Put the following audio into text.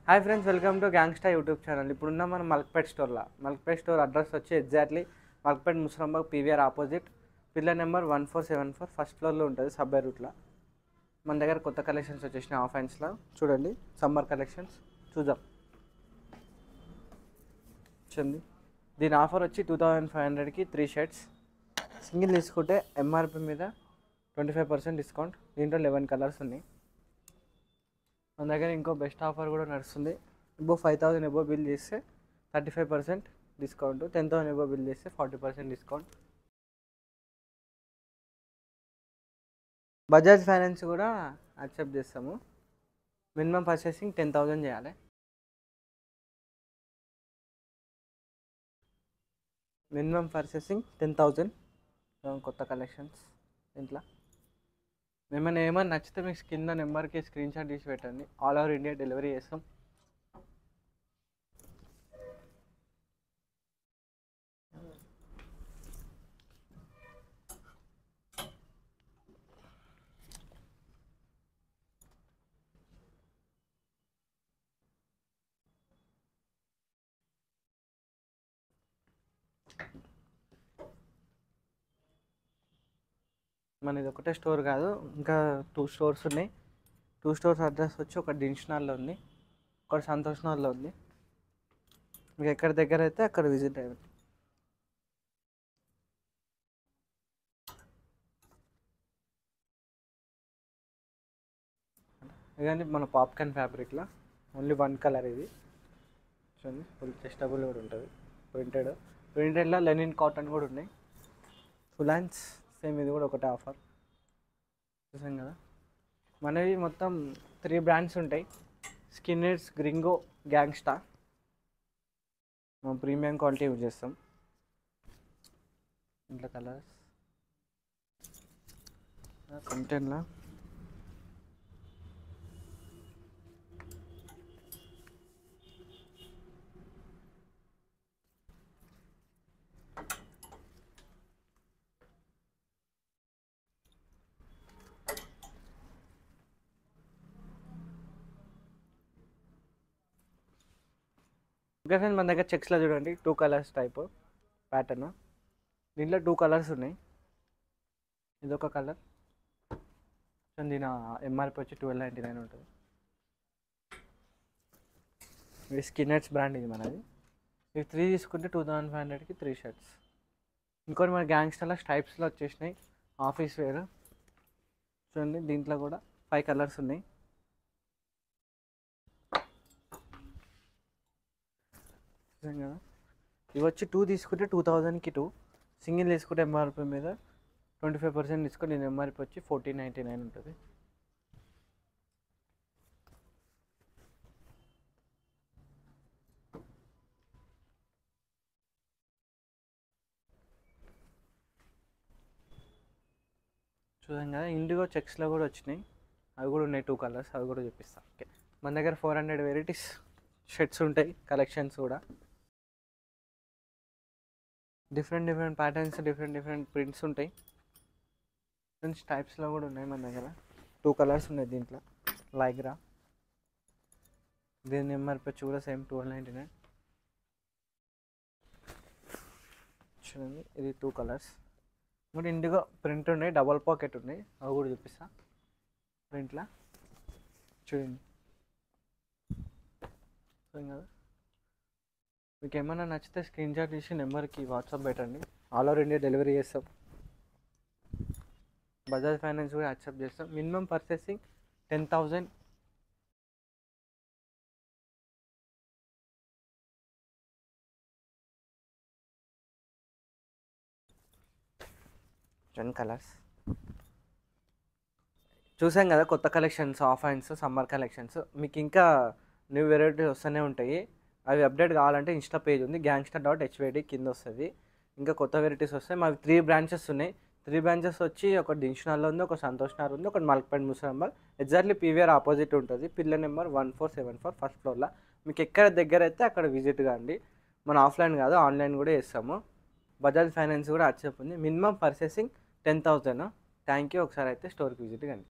Hi friends, welcome to gangster YouTube channel. ఇప్పుడున్న మనం మల్క్పేట్ స్టోర్లో. మల్క్పేట్ స్టోర్ అడ్రస్ వచ్చి exactly Malakpet Musarambagh PVR opposite, pillar number 1474, first ఫ్లోర్లో ఉంటుంది, సబ్బై రూట్లో. మన దగ్గర కొత్త కలెక్షన్స్ వచ్చేసినాయి ఆఫ్ హ్యాండ్స్లో. చూడండి, సమ్మర్ కలెక్షన్స్ చూద్దాం. చూడండి, దీని ఆఫర్ వచ్చి 2500కి 3 షర్ట్స్. సింగిల్ తీసుకుంటే ఎంఆర్పి మీద 25% డిస్కౌంట్. దీంట్లో 11 కలర్స్ ఉన్నాయి. మన దగ్గర ఇంకో బెస్ట్ ఆఫర్ కూడా నడుస్తుంది. 5000 ఎబో బిల్ చేస్తే 35% డిస్కౌంట్, 10,000 ఎబో బిల్ చేస్తే 40% డిస్కౌంట్. బజాజ్ ఫైనాన్స్ కూడా యాక్సెప్ట్ చేస్తాము. మినిమం పర్చేసింగ్ 10,000 చేయాలి. Minimum purchasing 10,000. కొత్త కలెక్షన్స్ ఇంట్లో ఏమన్నా నచ్చితే మీకు కింద నెంబర్కి స్క్రీన్ షాట్ తీసి పెట్టండి. ఆల్ ఓవర్ ఇండియా డెలివరీ చేస్తాం. మనది ఒకటే స్టోర్ కాదు, ఇంకా 2 స్టోర్స్ ఉన్నాయి. 2 స్టోర్స్ అడ్రస్ వచ్చి ఒకటి దిల్షుక్నగర్లో ఉంది, ఒకటి సంతోష్ నగర్లో ఉంది. మీకు ఎక్కడ దగ్గర అయితే అక్కడ విజిట్ అయ్యండి. ఇదండి మన పాప్కార్న్ ఫ్యాబ్రిక్లో ఓన్లీ 1 కలర్. ఇది చూడండి, ఫుల్ చెస్టబుల్ కూడా ఉంటుంది. ప్రింటెడ్లో లెనిన్ కాటన్ కూడా ఉన్నాయి. Full hands same. ఇది కూడా ఒకటే ఆఫర్. చూసాం కదా, మనవి మొత్తం 3 బ్రాండ్స్ ఉంటాయి. స్కిన్నెర్స్, గ్రింగో, గ్యాంగ్స్టార్. మనం ప్రీమియం క్వాలిటీ యూజ్ చేస్తాం. ఇంట్లో కలర్స్ కంటెంట్లో ఓకే ఫ్రెండ్స్, మన దగ్గర చెక్స్లో చూడండి 2 కలర్స్ టైప్ ప్యాటర్న్. దీంట్లో 2 కలర్స్ ఉన్నాయి. ఇదొక కలర్. దీని ఎంఆర్పి వచ్చి 1299 ఉంటుంది. ఇది స్కిన్నెట్స్ బ్రాండ్. ఇది మనది. ఇది 3 తీసుకుంటే 2500కి 3 షర్ట్స్. ఇంకోటి మన గ్యాంగ్స్టర్లో స్టైప్స్లో వచ్చేసినాయి, ఆఫీస్ వేర్. చూడండి, దీంట్లో కూడా 5 కలర్స్ ఉన్నాయి. కదా, ఇవి వచ్చి 2 తీసుకుంటే 2000కి 2. సింగిల్ తీసుకుంటే ఎంఆర్పి మీద 25% డిస్కౌంట్. నేను ఎంఆర్పి వచ్చి 1499 ఉంటుంది. చూసాం కదా, ఇండిగో చెక్స్లో కూడా వచ్చినాయి. అవి కూడా ఉన్నాయి 2 కలర్స్. అవి కూడా చూపిస్తాను. ఓకే, మన దగ్గర 400 వెరైటీస్ షర్ట్స్ ఉంటాయి. కలెక్షన్స్ కూడా డిఫరెంట్ ప్యాటర్న్స్, డిఫరెంట్ ప్రింట్స్ ఉంటాయి. ఫ్రెండ్స్, టైప్స్లో కూడా ఉన్నాయి మన దగ్గర. 2 కలర్స్ ఉన్నాయి దీంట్లో. లైగ్రా. దీని ఎంఆర్పి వచ్చి కూడా సేమ్ 1299. చూడండి, ఇది 2 కలర్స్. ఇంకోటి ఇండిగో ప్రింట్ ఉన్నాయి, డబల్ పాకెట్ ఉన్నాయి. అవి కూడా చూపిస్తా. ప్రింట్లో చూడండి. కదా, మీకు ఏమైనా నచ్చితే స్క్రీన్ షాట్ తీసి నెంబర్కి వాట్సాప్ పెట్టండి. ఆల్ ఓవర్ ఇండియా డెలివరీ చేస్తాం. బజాజ్ ఫైనాన్స్ కూడా యాక్సెప్ట్ చేస్తాం. Minimum purchasing 10,000. కలర్స్ చూసాం కదా, కొత్త collections, of hands, summer collections. మీకు ఇంకా న్యూ వెరైటీస్ వస్తూనే ఉంటాయి. అవి అప్డేట్ కావాలంటే ఇన్స్టా పేజ్ ఉంది, gangster.hyd కింద వస్తుంది. ఇంకా కొత్త వెరైటీస్ వస్తాయి. మావి 3 బ్రాంచెస్ ఉన్నాయి. 3 బ్రాంచెస్ వచ్చి ఒకటి దిల్షుక్నగర్లో ఉంది, ఒక సంతోష్ నగర్ ఉంది, ఒకటి Malakpet Musarambagh. Exactly PVR opposite ఉంటుంది, పిల్లర్ నెంబర్ 1474, ఫస్ట్ ఫ్లోర్లో. మీకు ఎక్కడ దగ్గర అయితే అక్కడ విజిట్ కాండి. మనం ఆఫ్లైన్ కాదు, ఆన్లైన్ కూడా చేస్తాము. బజాజ్ ఫైనాన్స్ కూడా యాక్సెప్ట్ ఉంది. Minimum purchasing 10,000. Thank you. ఒకసారి అయితే స్టోర్కి విజిట్ కండి.